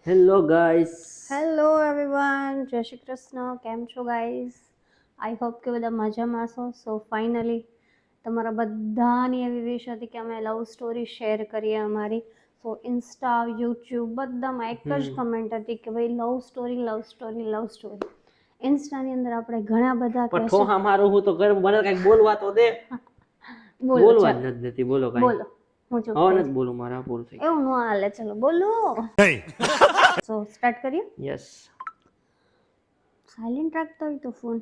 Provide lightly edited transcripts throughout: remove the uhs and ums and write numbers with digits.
Hello guys. Hello everyone, જય શ્રી કૃષ્ણ. કેમ છો ગાઈઝ? આઈ હોપ કે બધા મજામાં છો. સો ફાઇનલી તમારા બધાની એવી વિશ હતી કે અમે લવ સ્ટોરી શેર કરીએ અમારી. સો ઇન્સ્ટા, યુટ્યુબ બધામાં એક જ કમેન્ટ હતી કે ભાઈ love story love story love story. ઇન્સ્ટાની અંદર આપણે ઘણા બધા પણ ઠોહા મારું હું તો ઘર મને કઈક બોલવા તો દે. બોલો બોલવા જ ચાલો નથી દેતી. બોલો કઈ. બોલો, હું ચૂપ હવે થઈ નથી બોલું, મારા પૂરું થઈ એવું ન હાલે. ચલો બોલો. સો સ્ટાર્ટ કરીએ. યસ. સાયલેન્ટ રાખતા હોય તો ફોન.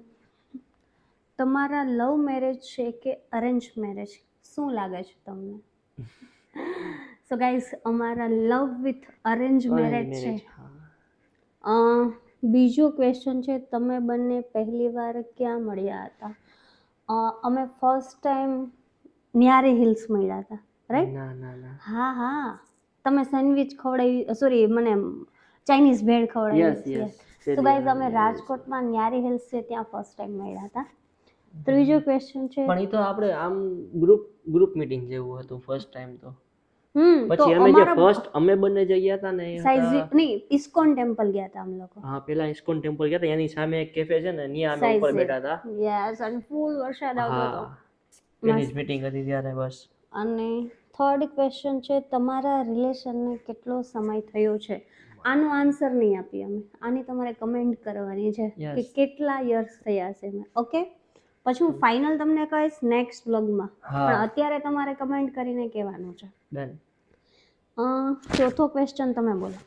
તમારા લવ મેરેજ છે કે અરેન્જ મેરેજ, શું લાગે છે તમને? સો ગાઈઝ, અમારા લવ વિથ અરેન્જ મેરેજ છે. બીજો ક્વેશ્ચન છે, તમે બંને પહેલી વાર ક્યાં મળ્યા હતા? અમે ફર્સ્ટ ટાઈમ ન્યારી હિલ્સ મળ્યા હતા, રાઈટ? ના ના ના. હા, તમે સેન્ડવિચ ખવડાવી, સોરી, મને ચાઇનીઝ ભેળ યસ ખવડાવી. યસ. તો ગાઈઝ, અમે રાજકોટમાં ન્યારી હિલ્સ છે ત્યાં ફર્સ્ટ ટાઈમ મળ્યા હતા. ત્રીજો ક્વેશ્ચન છે, પણ એ તો આપણે આમ ગ્રુપ મીટિંગ જેવું હતું ફર્સ્ટ ટાઈમ તો. તો પછી અમે જે ફર્સ્ટ અમે બંને જે ગયા હતા ને એ સાઈઝ હતા નહીં, ઇસ્કોન ટેમ્પલ ગયા હતા અમે લોકો. હા, પેલા ઇસ્કોન ટેમ્પલ ગયા હતા, એની સામે એક કેફે છે ને, ત્યાં અમે ઉપર બેઠા હતા. યસ, અને ફૂલ વરસાદ આવતો હતો. હા, એની જ મીટિંગ હતી ત્યારે બસ. અને થર્ડ ક્વેશ્ચન છે, તમારા રિલેશનને કેટલો સમય થયો છે? આનો આન્સર નહીં આપીએ અમે, આની તમારે કમેન્ટ કરવાની છે કે કેટલા યર્સ થયા છે. ઓકે, પછી હું ફાઇનલ તમને કહીશ નેક્સ્ટ વ્લોગમાં, પણ અત્યારે તમારે કમેન્ટ કરીને કહેવાનું છે. ડન. ચોથો ક્વેશ્ચન તમે બોલો.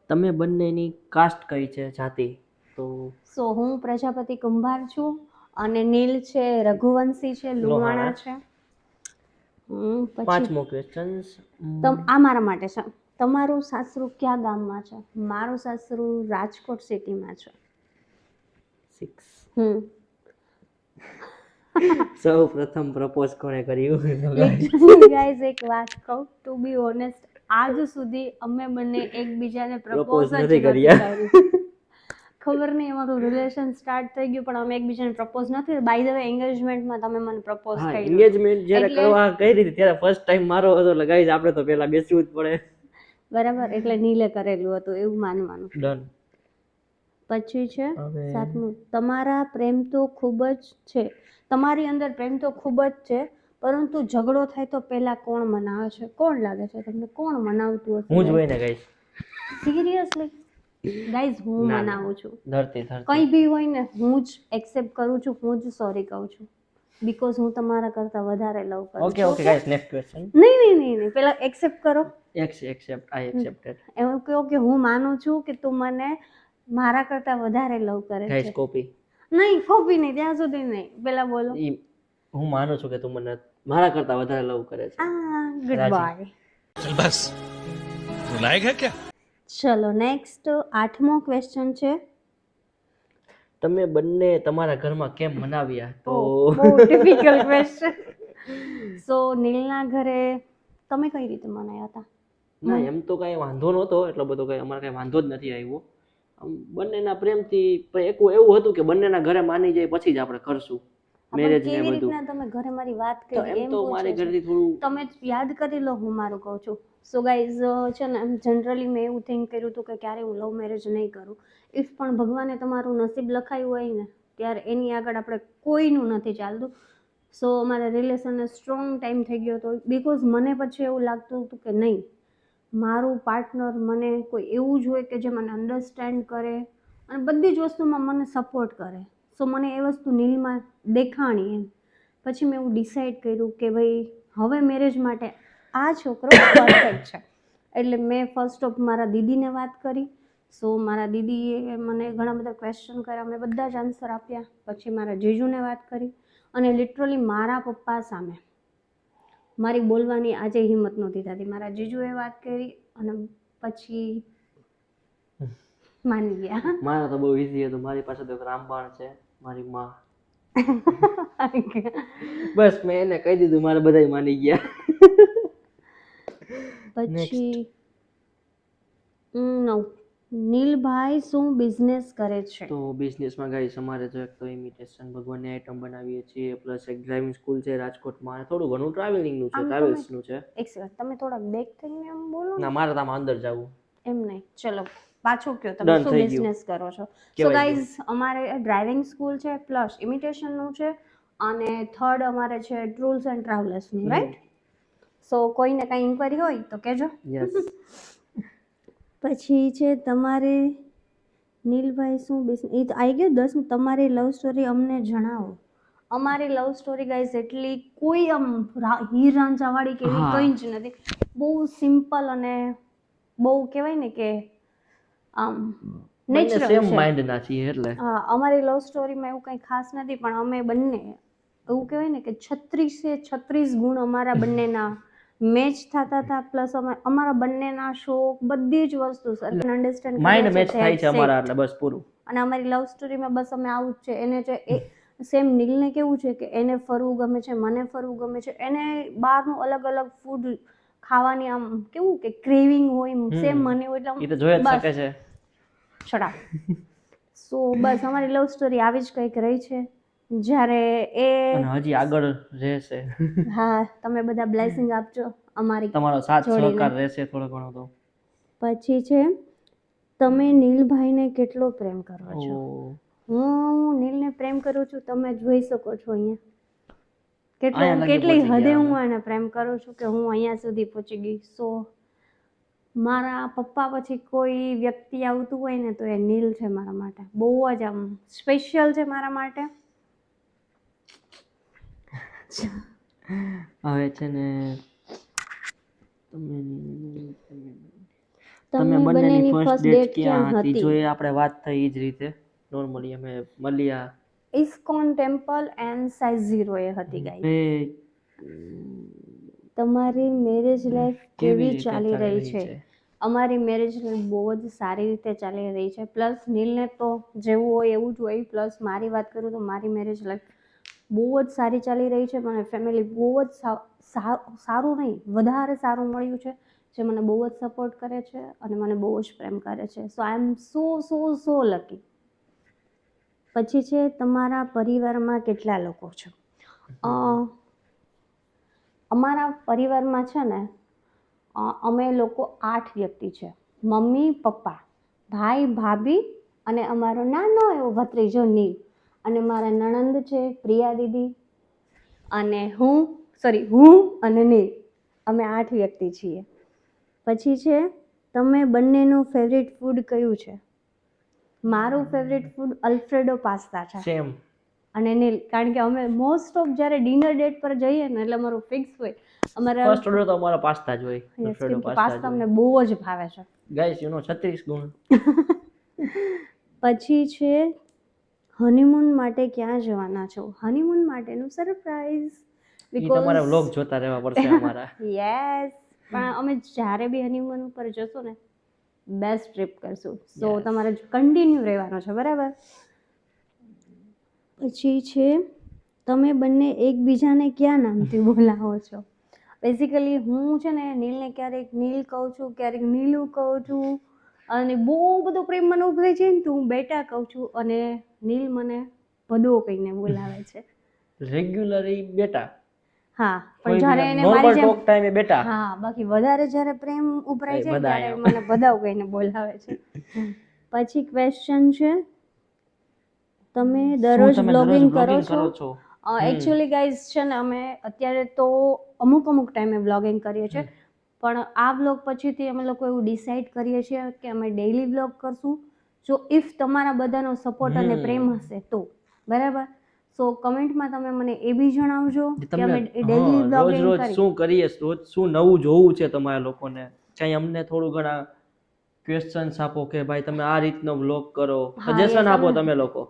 તમે બંનેની કાસ્ટ કઈ છે, જાતિ? તો હું પ્રજાપતિ કુંભાર છું અને નીલ છે રઘુવંશી છે, લુહાણા છે. પછી પાંચમો ક્વેશ્ચન આ મારા માટે છે. તમારું સાસરું કયા ગામમાં છે? મારું સાસરું રાજકોટ સિટીમાં છે. 6. સૌ પ્રથમ પ્રપોઝ કોણે કર્યું? ગાઈઝ, એક વાત કહું, ટુ બી ઓનેસ્ટ, આજ સુધી અમે બંને એકબીજાને પ્રપોઝ જ નથી કર્યું. ખબર નહીં, અમારું રિલેશન સ્ટાર્ટ થઈ ગયું પણ અમે એકબીજાને પ્રપોઝ નથી. બાય ધ વે, એંગેજમેન્ટમાં તમે મને પ્રપોઝ કર્યું. એંગેજમેન્ટ જ્યારે કરવા કરી હતી ત્યારે ફર્સ્ટ ટાઈમ મારો હતો, એટલે ગાઈઝ આપણે તો પહેલા બેસવું જ પડે. બરાબર, એટલે નીલે કરેલું હતું એવું માનવાનું. ડન. પછી છે સાતમું, તમારા પ્રેમ તો ખૂબ જ છે, તમારી અંદર પ્રેમ તો ખૂબ જ છે, પરંતુ ઝઘડો થાય તો પહેલા કોણ મનાવે છે? કોણ લાગે છે તમને, કોણ મનાવતું હશે? હું જ હોય ને ગાઈઝ. સિરિયસલી ગાઈઝ, હું મનાવું છું. ધરતી કંઈ બી હોય ને, હું જ એક્સેપ્ટ કરું છું, હું જ સોરી કહું છું, બીકોઝ હું તમારા કરતા વધારે લવ કરું છું. Okay guys, next question. નહીં, પહેલા એક્સેપ્ટ કરો. એક્સેપ્ટ, આઈ એક્સેપ્ટેડ. એવું કહો કે હું માનું છું કે તું મને મારા કરતા વધારે લવ કરે છે. Guys, copy. નહીં, કોપી નહીં, ત્યાં સુધી નહીં. પહેલા બોલો. હું માનું છું કે તું મને મારા કરતા વધારે લવ કરે છે. Good bye. चल बस तू लायक है क्या? ચલો નેક્સ્ટ, આઠમો ક્વેશ્ચન છે, તમે બંને તમારા ઘરમાં કેમ મનાવ્યા? તો બહુ ડિફિકલ્ટ ક્વેશ્ચન. સો નીલના ઘરે તમે કઈ રીતે મનાયા હતા? ના, એમ તો કઈ વાંધો નહોતો, એટલો બધો કઈ અમારે કઈ વાંધો જ નથી આવ્યો. બંનેના પ્રેમથી એવું હતું કે બંનેના ઘરે માની જાય પછી જ આપણે કરશું મેરેજ ને કેવી બધું. રીતના તમે ઘરે મારી વાત કરી એમ તો મારે ઘરેથી થોડું તમે યાદ કરી લો, હું મારું કહું છું. સો ગાઈઝ, છે ને, જનરલી મેં એવું થિંક કર્યું હતું કે ક્યારે હું લવ મેરેજ નહીં કરું. ઇફ પણ ભગવાને તમારું નસીબ લખાયું હોય ને, ત્યારે એની આગળ આપણે કોઈનું નથી ચાલતું. સો અમારા રિલેશનને સ્ટ્રોંગ ટાઈમ થઈ ગયો હતો, બિકોઝ મને પછી એવું લાગતું હતું કે નહીં, મારું પાર્ટનર મને કોઈ એવું જ હોય કે જે મને અન્ડરસ્ટેન્ડ કરે અને બધી જ વસ્તુમાં મને સપોર્ટ કરે. સો મને એ વસ્તુ નીલમાં દેખાણી એમ. પછી મેં એવું ડિસાઈડ કર્યું કે ભાઈ હવે મેરેજ માટે આ છોકરો પરફેક્ટ છે. એટલે મેં ફર્સ્ટ ઓફ મારા દીદીને વાત કરી. સો મારા દીદીએ મને ઘણા બધા ક્વેશ્ચન કર્યા, મેં બધા જ આન્સર આપ્યા. પછી મારા જીજુને વાત કરી અને લિટરલી મારા પપ્પા સામે મારી બોલવાની આજે હિંમત નહોતી થતી. મારા જીજુએ વાત કરી અને પછી માની ગયા. મારા તો બહુ ઈઝી હતું, મારી પાસે તો રામબાણ છે, મારી માં. બસ મેં એને કહી દીધું, મારે બધાય માની ગયા. પછી નીલભાઈ શું બિઝનેસ કરે છે? તો બિઝનેસમાં ગાઈસ અમારે તો એક તો ઇમિટેશન ભગવાનની આઈટમ બનાવીએ છીએ, પ્લસ એક ડ્રાઇવિંગ સ્કૂલ છે રાજકોટમાં, અને થોડું ઘણું ટ્રાવેલિંગનું છે, ટ્રાવેલ્સનું છે. એક સેકન્ડ, તમે થોડાક બેક થઈને એમ બોલો. ના, મારે તો આમાં અંદર જવું. એમ નહીં, ચલો પાછું કયો તમે Done શું થઈ ગયું. બિઝનેસ કરો છો. સો કહેવાય ગાઈઝ અમારે ડ્રાઇવિંગ સ્કૂલ છે પ્લસ ઇમિટેશનનું છે અને થર્ડ અમારે છે ટૂર્સ એન્ડ ટ્રાવેલર્સનું, રાઈટ? સો કોઈને કાંઈ ઇન્ક્વાયરી હોય તો કહેજો. યસ. પછી છે તમારે નીલભાઈ શું બિઝનેસ, એ તો આવી ગયું 10. તમારી લવ સ્ટોરી અમને જણાવો. અમારી લવ સ્ટોરી ગાઈઝ એટલી કોઈ આમ હીર રાંઝાવાળી કે એવી હા. કંઈ જ નથી. બહુ સિમ્પલ અને બહુ કહેવાય ને કે આમ નેચરલ સેમ છે. માઇન્ડ ના છીએ એટલે હા, અમારી લવ સ્ટોરીમાં એવું કંઈ ખાસ નથી, પણ અમે બંને એવું કહેવાય ને કે 36 ગુણ અમારા બંનેના મેચ થતા હતા. પ્લસ અમારા બંનેના શોખ બધી જ વસ્તુ અન્ડરસ્ટેન્ડ માઇન્ડ મેચ થાય છે અમારા એટલે બસ પૂરું. અને અમારી લવ સ્ટોરીમાં બસ અમે આવું જ છે. એને જે સેમ નીલને કેવું છે કે એને ફરવું ગમે છે, મને ફરવું ગમે છે, એને બહારનું અલગ અલગ ફૂડ ખાવાની આમ કેવું કે ક્રેવિંગ હોય, સેમ મને હોય, એ તો એટલે જોઈ જ શકે બસ છે. છડા. સો બસ અમારી લવ સ્ટોરી આવી જ કંઈક રહી છે. જ્યારે એ અને હજી આગળ રહેશે. હા, તમે બધા બ્લેસિંગ આપજો અમારી તમારો સાથ જોડીને. સહકાર રહેશે થોડો ઘણો તો. પછી છે તમે નીલભાઈને કેટલો પ્રેમ કરો છો. ઓહ. હું નીલને પ્રેમ કરું છું, તમે જોઈ શકો છો અહીંયા અહીંયા લગી કેટલી પહોંચી હદે ગયા હું અમે. એને પ્રેમ કરું છું કે હું અહીંયા સુધી પહોંચી ગઈ. સો મારા પપ્પા પછી કોઈ વ્યક્તિ આવતું હોય ને તો એ નીલ છે મારા માટે. બહુ જ આમ સ્પેશિયલ છે મારા માટે. હવે છે ને તમે તમે બંનેની બંનેની ફર્સ્ટ ફર્સ્ટ ડેટ ડેટ ક્યાં ક્યાં હતી? જો હતી? એ આપણે વાત થઈ એ જ રીતે નોર્મલી અમે મળ્યા. ઇસ્કોન ટેમ્પલ એન્ડ સાઇઝ 0 એ હતી ગાઈસ. બે તમારી મેરેજ લાઈફ કેવી રીતે ચાલી રહી છે? અમારી મેરેજ લાઈફ બહુ જ સારી રીતે ચાલી રહી છે. પ્લસ નીલને તો જેવું હોય એવું જ હોય. પ્લસ મારી વાત કરું તો મારી મેરેજ લાઈફ બહુ જ સારી ચાલી રહી છે. મને ફેમિલી બહુ જ સારું નહીં, વધારે સારું મળ્યું છે, જે મને બહુ જ સપોર્ટ કરે છે અને મને બહુ જ પ્રેમ કરે છે. સો આઈ એમ સો લકી. પછી છે તમારા પરિવારમાં કેટલા લોકો છે? અમારા પરિવારમાં છે ને અમે લોકો 8 વ્યક્તિ છે. મમ્મી, પપ્પા, ભાઈ, ભાભી અને અમારો નાનો એવો ભત્રીજો નીલ અને મારા નણંદ છે પ્રિયા દીદી અને હું અને નીલ. અમે 8 વ્યક્તિ છીએ. પછી છે તમે બંનેનું ફેવરિટ ફૂડ કયું છે? મારું ફેવરિટ ફૂડ અલ્ફ્રેડો પાસ્તા છે. સેમ. અને નીલ, કારણ કે અમે મોસ્ટ ઓફ જ્યારે ડિનર ડેટ પર જઈએ ને એટલે અમારું ફિક્સ હોય અમારા ફર્સ્ટ ઓર્ડર તો અમારો પાસ્તા જ હોય. અલ્ફ્રેડો પાસ્તા અમને બહુ જ ભાવે છે. ગાઈસ યુ નો 36 ગુણ. પછી છે હનીમૂન માટે ક્યાં જવાના છો? હનીમૂન માટેનું સરપ્રાઈઝ. ઈ તમારા વ્લોગ જોતા રહેવા પડશે અમારા. યસ, પણ અમે જ્યારે બી હનીમૂન ઉપર જશું ને બેસ્ટ ટ્રીપ કરશું. સો Yes. તમારે કન્ટિન્યુ રહેવાનો છે, બરાબર? પછી છે તમે બંને એકબીજાને ક્યાં નામથી બોલાવો છો? બેઝિકલી હું છે ને નીલને ક્યારેક નીલ કહું છું, ક્યારેક નીલુ કહું છું અને બહુ બધો પ્રેમ મને ઉભરાય છે ને તો હું બેટા કહું છું અને નીલ મને ભદો કહીને બોલાવે છે. રેગ્યુલરી બેટા. હા, પણ જ્યારે એને નોર્મલ મારી જેમ ટોક ટાઈમે બેટા. હા, બાકી વધારે જ્યારે પ્રેમ ઉભરાય છે ને બધા ત્યારે એમ. મને ભદાવ કહીને બોલાવે છે. પછી ક્વેશ્ચન છે તમે દરરોજ બ્લોગિંગ કરો છો? એકચ્યુઅલી ગાઈઝ છે ને અમે અત્યારે તો અમુક ટાઈમે બ્લોગિંગ કરીએ છીએ, પણ આ બ્લોગ પછીથી અમે લોકો એવું ડિસાઈડ કરીએ છીએ કે અમે ડેઈલી બ્લોગ કરશું, જો ઇફ તમારા બધાનો સપોર્ટ અને પ્રેમ હશે તો. બરાબર? સો કમેન્ટમાં તમે મને એ બી જણાવજો કે અમે ડેઈલી બ્લોગિંગ રોજ કરીએ. શું કરીએ, રોજ શું નવું જોવું છે તમારા લોકોને, ચાહે અમને થોડું ઘણા ક્વેશ્ચન્સ આપો કે ભાઈ તમે આ રીતનો બ્લોગ કરો, સજેશન આપો તમે લોકો.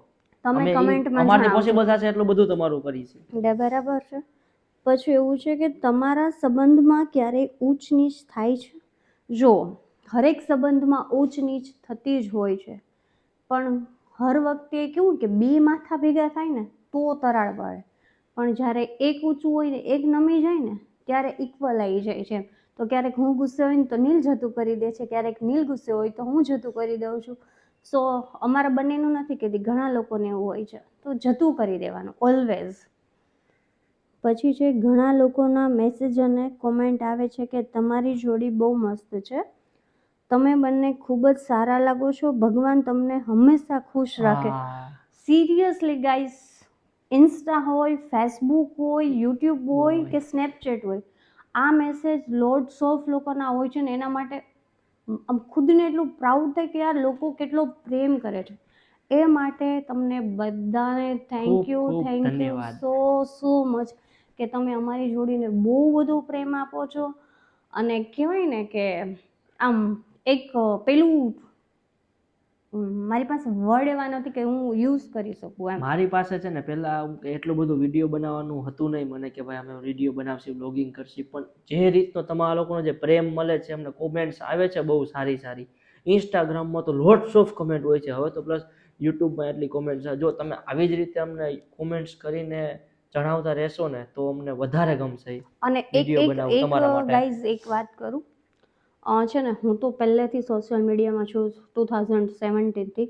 તમે કમેન્ટમાં અમારથી જણાવજો. પોસિબલ થશે એટલું બધું તમારું કરીશું. બરાબર છે. પછી એવું છે કે તમારા સંબંધમાં ક્યારેય ઊંચ નીચ થાય છે? જો હરેક સંબંધમાં ઊંચ નીચ થતી જ હોય છે, પણ હર વખતે કેવું કે બે માથા ભેગા થાય ને તો તરાળ પડે, પણ જ્યારે એક ઊંચું હોય ને એક નમી જાય ને ત્યારે ઇક્વલ આવી જાય છે. તો ક્યારેક હું ગુસ્સે હોય ને તો નીલ જતું કરી દે છે, ક્યારેક નીલ ગુસ્સે હોય તો હું જતું કરી દઉં છું. સો અમારા બંનેનું નથી કહેતી, ઘણા લોકોને એવું હોય છે, તો જતું કરી દેવાનું ઓલવેઝ. પછી છે ઘણા લોકોના મેસેજ અને કોમેન્ટ આવે છે કે તમારી જોડી બહુ મસ્ત છે, તમે બંને ખૂબ જ સારા લાગો છો. ભગવાન તમને હંમેશા ખુશ રાખે. હા. સિરિયસલી ગાઈસ, ઇન્સ્ટા હોય, ફેસબુક હોય, યુટ્યુબ હોય હોય. કે સ્નેપચેટ હોય, આ મેસેજ લોટ્સ ઓફ લોકોના હોય છે ને એના માટે આમ ખુદને એટલું પ્રાઉડ થાય કે યાર લોકો કેટલો પ્રેમ કરે છે. એ માટે તમને બધાને થેન્ક યુ ધન્યવાદ. સો મચ કે તમે અમારી જોડીને બહુ બધો પ્રેમ આપો છો. અને કહેવાય ને કે આમ એક પેલું મારી પાસે વર્ડ એવા નથી કે હું યુઝ કરી શકું એમ. મારી પાસે છે ને પહેલા એટલું બધું વિડીયો બનાવવાનું હતું નહીં મને કે ભાઈ અમે વિડીયો બનાવશું, બ્લોગિંગ કરશું, પણ જે રીતનો તમારા લોકોનો જે પ્રેમ મળે છે, એમને કોમેન્ટ્સ આવે છે બહુ સારી સારી. ઇન્સ્ટાગ્રામમાં તો લોટ્સ ઓફ કમેન્ટ હોય છે હવે તો, પ્લસ યુટ્યુબમાં એટલી કોમેન્ટ્સ. જો તમે આવી જ રીતે અમને કોમેન્ટ્સ કરીને જણાવતા રહેશો ને તો અમને વધારે ગમશે અને એક વિડીયો એક બનાવવું એક તમારા માટે. ગાઈઝ એક વાત કરું, છે ને હું તો પહેલેથી સોશિયલ મીડિયામાં છું 2017થી,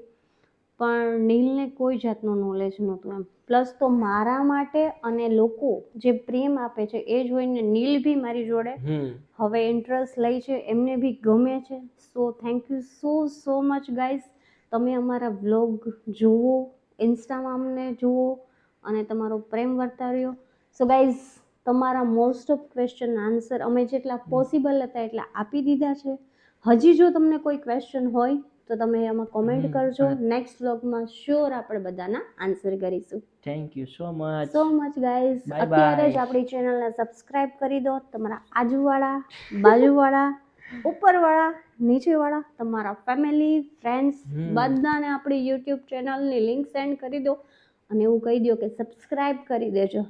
પણ નીલને કોઈ જાતનું નોલેજ નહોતું એમ. પ્લસ તો મારા માટે અને લોકો જે પ્રેમ આપે છે એ જોઈને નીલ બી મારી જોડે હવે ઇન્ટરેસ્ટ લઈ છે, એમને બી ગમે છે. So thank you so much guys. તમે અમારા વ્લોગ જુઓ, ઇન્સ્ટામાં અમને જુઓ અને તમારો પ્રેમ વર્તાવ્યો. સો ગાઈઝ, તમારા મોસ્ટ ઓફ ક્વેશ્ચન આન્સર અમે જેટલા પોસિબલ હતા એટલા આપી દીધા છે. હજી જો તમને કોઈ ક્વેશ્ચન હોય તો તમે એમાં કોમેન્ટ કરજો. નેક્સ્ટ વ્લોગમાં શ્યોર આપણે બધાના આન્સર કરીશું. Thank you so much. So much guys. Bye અત્યારે જ bye. આપણી ચેનલને સબસ્ક્રાઇબ કરી દો. તમારા આજુવાળા, બાજુવાળા, ઉપરવાળા, નીચેવાળા, તમારા ફેમિલી, ફ્રેન્ડ્સ બધાને આપણી યુટ્યુબ ચેનલની લિંક સેન્ડ કરી દો અને એવું કહી દો કે સબસ્ક્રાઇબ કરી દેજો.